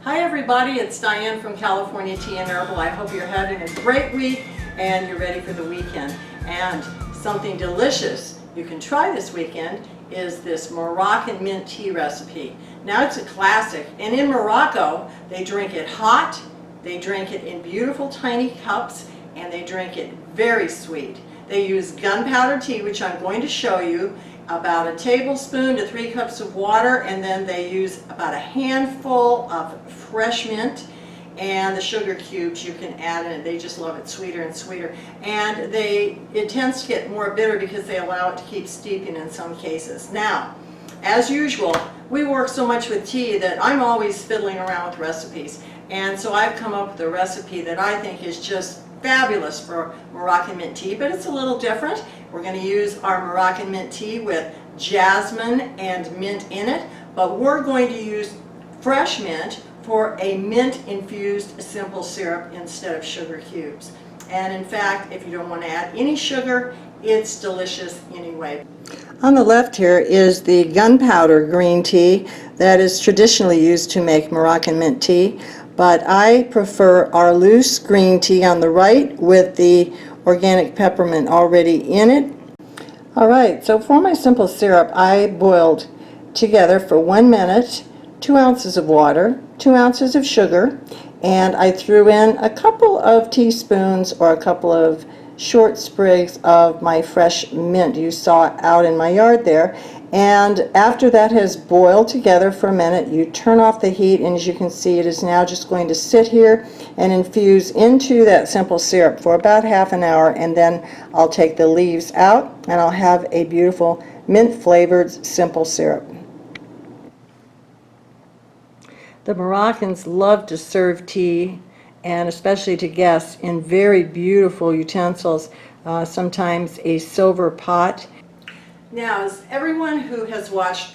Hi everybody, it's Diane from California Tea and Herbal. I hope you're having a great week and you're ready for the weekend. And something delicious you can try this weekend is this Moroccan mint tea recipe. Now it's a classic, and in Morocco they drink it hot, they drink it in beautiful tiny cups, and they drink it very sweet. They use gunpowder tea, which I'm going to show you, about a tablespoon to 3 cups of water, and then they use about a handful of fresh mint, and the sugar cubes you can add in it. They just love it sweeter and sweeter. And it tends to get more bitter because they allow it to keep steeping in some cases. Now, as usual, we work so much with tea that I'm always fiddling around with recipes. And so I've come up with a recipe that I think is just fabulous for Moroccan mint tea, but it's a little different. We're going to use our Moroccan mint tea with jasmine and mint in it, but we're going to use fresh mint for a mint-infused simple syrup instead of sugar cubes. And in fact, if you don't want to add any sugar, it's delicious anyway. On the left here is the gunpowder green tea that is traditionally used to make Moroccan mint tea, but I prefer our loose green tea on the right with the organic peppermint already in it. Alright, so for my simple syrup, I boiled together for 1 minute 2 ounces of water, 2 ounces of sugar, and I threw in a couple of teaspoons or a couple of short sprigs of my fresh mint you saw out in my yard there. And after that has boiled together for a minute, you turn off the heat, and as you can see, it is now just going to sit here and infuse into that simple syrup for about half an hour, and then I'll take the leaves out and I'll have a beautiful mint flavored simple syrup. The Moroccans love to serve tea, and especially to guests, in very beautiful utensils, sometimes a silver pot. Now, as everyone who has watched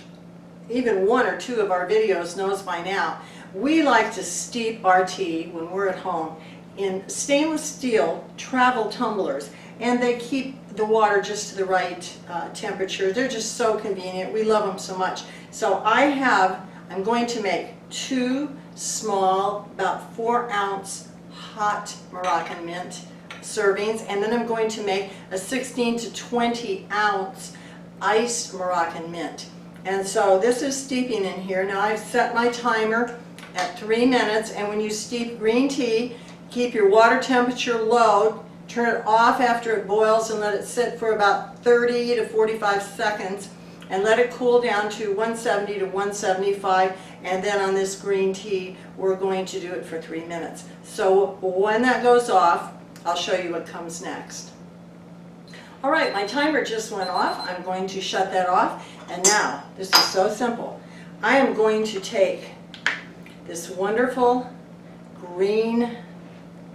even 1 or 2 of our videos knows by now, we like to steep our tea when we're at home in stainless steel travel tumblers, and they keep the water just to the right temperature. They're just so convenient. We love them so much. So I'm going to make 2 small, about 4-ounce hot Moroccan mint servings, and then I'm going to make a 16 to 20 ounce iced Moroccan mint. And so this is steeping in here. Now I've set my timer at 3 minutes, and when you steep green tea, keep your water temperature low, turn it off after it boils, and let it sit for about 30 to 45 seconds, and let it cool down to 170 to 175, and then on this green tea we're going to do it for 3 minutes. So when that goes off, I'll show you what comes next. Alright, my timer just went off. I'm going to shut that off, and now, this is so simple. I am going to take this wonderful green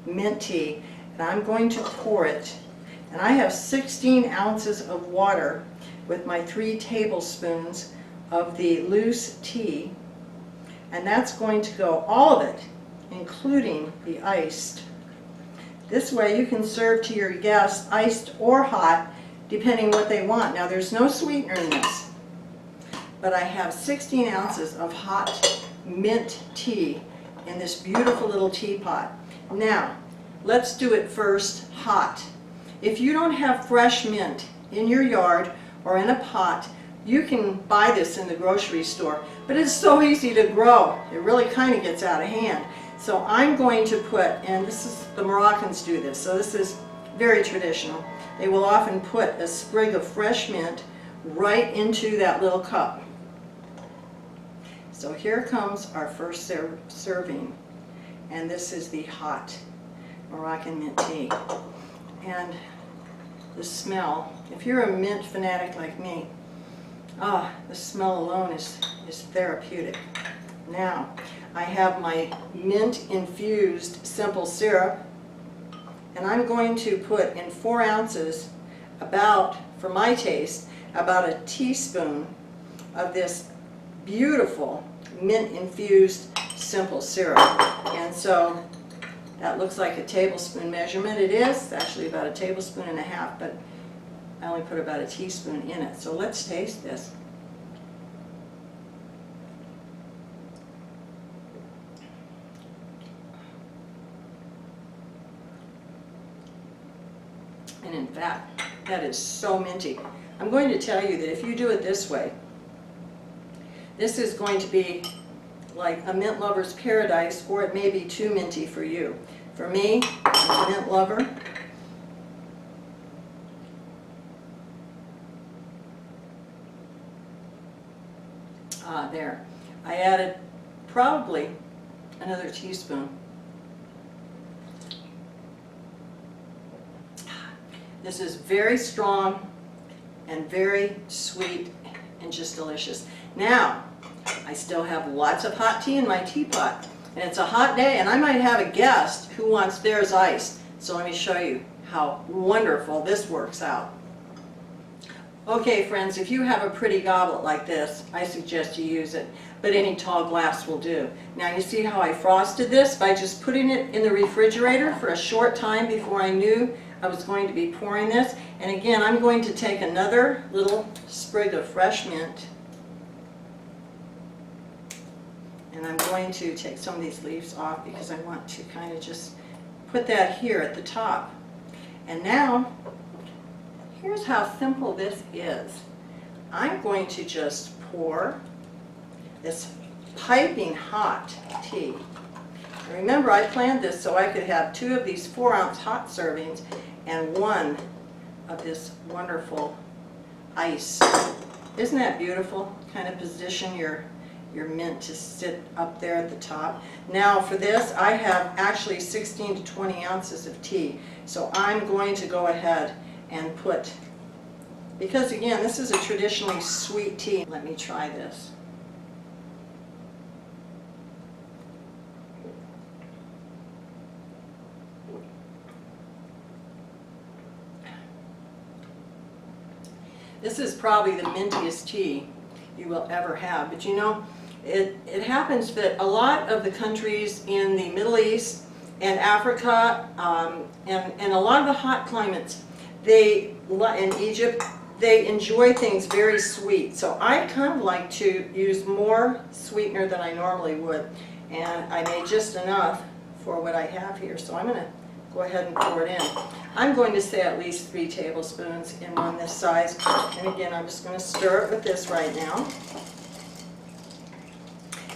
mint tea, and I'm going to pour it, and I have 16 ounces of water with my 3 tablespoons of the loose tea, and that's going to go, all of it, including the iced. This way you can serve to your guests iced or hot, depending what they want. Now there's no sweetener in this, but I have 16 ounces of hot mint tea in this beautiful little teapot. Now, let's do it first hot. If you don't have fresh mint in your yard or in a pot, you can buy this in the grocery store, but it's so easy to grow. It really kind of gets out of hand. So I'm going to put, and the Moroccans do this, so this is very traditional. They will often put a sprig of fresh mint right into that little cup. So here comes our first serving, and this is the hot Moroccan mint tea. And the smell, if you're a mint fanatic like me, the smell alone is therapeutic. Now, I have my mint-infused simple syrup, and I'm going to put in 4 ounces, about, for my taste, about a teaspoon of this beautiful mint-infused simple syrup. And so that looks like a tablespoon measurement. It is. It's actually about a tablespoon and a half, but I only put about a teaspoon in it. So let's taste this. That is so minty. I'm going to tell you that if you do it this way, this is going to be like a mint lover's paradise, or it may be too minty for you. For me, I'm a mint lover. There. I added probably another teaspoon. This is very strong and very sweet and just delicious. Now, I still have lots of hot tea in my teapot, and it's a hot day, and I might have a guest who wants theirs iced. So let me show you how wonderful this works out. Okay, friends, if you have a pretty goblet like this, I suggest you use it, but any tall glass will do. Now you see how I frosted this by just putting it in the refrigerator for a short time before I knew I was going to be pouring this. And again, I'm going to take another little sprig of fresh mint, and I'm going to take some of these leaves off because I want to kind of just put that here at the top. And now, here's how simple this is. I'm going to just pour this piping hot tea. And remember, I planned this so I could have 2 of these 4-ounce hot servings and 1 of this wonderful ice. Isn't that beautiful? Kind of position your mint to sit up there at the top. Now for this, I have actually 16 to 20 ounces of tea. So I'm going to go ahead and put, because again, this is a traditionally sweet tea. Let me try this. This is probably the mintiest tea you will ever have. But you know, it happens that a lot of the countries in the Middle East and Africa and a lot of the hot climates, in Egypt, they enjoy things very sweet. So I kind of like to use more sweetener than I normally would. And I made just enough for what I have here. So I'm going to go ahead and pour it in. I'm going to say at least 3 tablespoons in one this size. And again, I'm just going to stir it with this right now.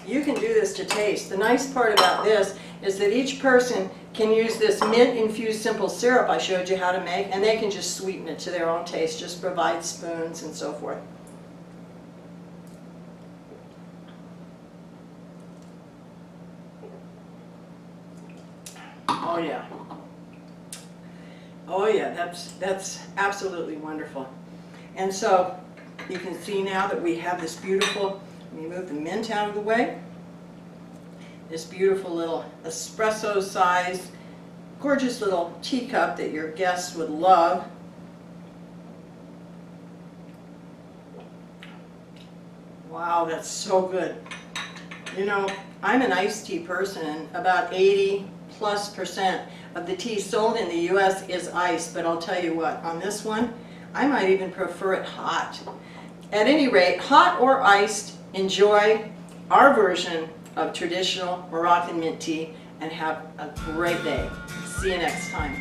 You can do this to taste. The nice part about this is that each person can use this mint-infused simple syrup I showed you how to make, and they can just sweeten it to their own taste, just provide spoons and so forth. Oh yeah. Oh yeah, that's absolutely wonderful. And so you can see now that we have this beautiful, let me move the mint out of the way, this beautiful little espresso size, gorgeous little teacup that your guests would love. Wow, that's so good. You know, I'm an iced tea person, and about 80+% of the tea sold in the U.S. is iced, but I'll tell you what, on this one, I might even prefer it hot. At any rate, hot or iced, enjoy our version of traditional Moroccan mint tea and have a great day. See you next time.